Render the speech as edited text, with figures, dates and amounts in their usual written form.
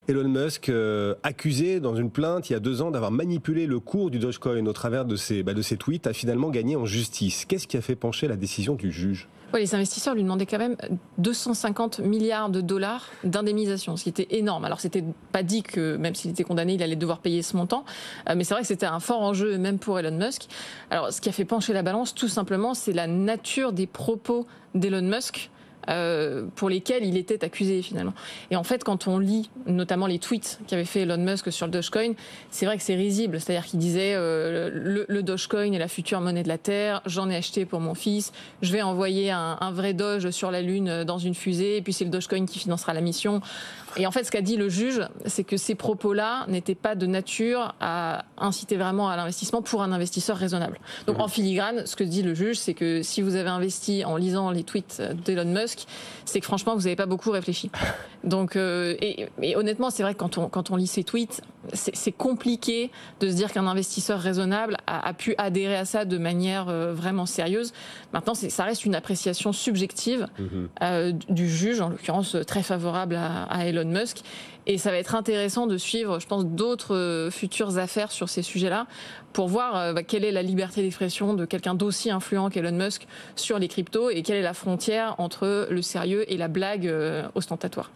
Elon Musk, accusé dans une plainte il y a 2 ans d'avoir manipulé le cours du Dogecoin au travers de ses tweets, a finalement gagné en justice. Qu'est-ce qui a fait pencher la décision du juge ? Ouais, les investisseurs lui demandaient quand même 250 milliards de dollars d'indemnisation, ce qui était énorme. Alors, c'était pas dit que, même s'il était condamné, il allait devoir payer ce montant. Mais c'est vrai que c'était un fort enjeu, même pour Elon Musk. Alors, ce qui a fait pencher la balance, tout simplement, c'est la nature des propos d'Elon Musk, pour lesquels il était accusé finalement. Et en fait, quand on lit notamment les tweets qu'avait fait Elon Musk sur le Dogecoin, c'est vrai que c'est risible. C'est-à-dire qu'il disait le Dogecoin est la future monnaie de la Terre, j'en ai acheté pour mon fils, je vais envoyer un vrai Doge sur la Lune dans une fusée, et puis c'est le Dogecoin qui financera la mission. Et en fait, ce qu'a dit le juge, c'est que ces propos-là n'étaient pas de nature à inciter vraiment à l'investissement pour un investisseur raisonnable. Donc en filigrane, ce que dit le juge, c'est que si vous avez investi en lisant les tweets d'Elon Musk, c'est que franchement, vous n'avez pas beaucoup réfléchi. Donc, et honnêtement, c'est vrai que quand on lit ces tweets, c'est compliqué de se dire qu'un investisseur raisonnable a pu adhérer à ça de manière vraiment sérieuse. Maintenant, ça reste une appréciation subjective du juge, en l'occurrence très favorable à Elon Musk. Et ça va être intéressant de suivre, je pense, d'autres futures affaires sur ces sujets-là pour voir quelle est la liberté d'expression de quelqu'un d'aussi influent qu'Elon Musk sur les cryptos et quelle est la frontière entre le sérieux et la blague ostentatoire.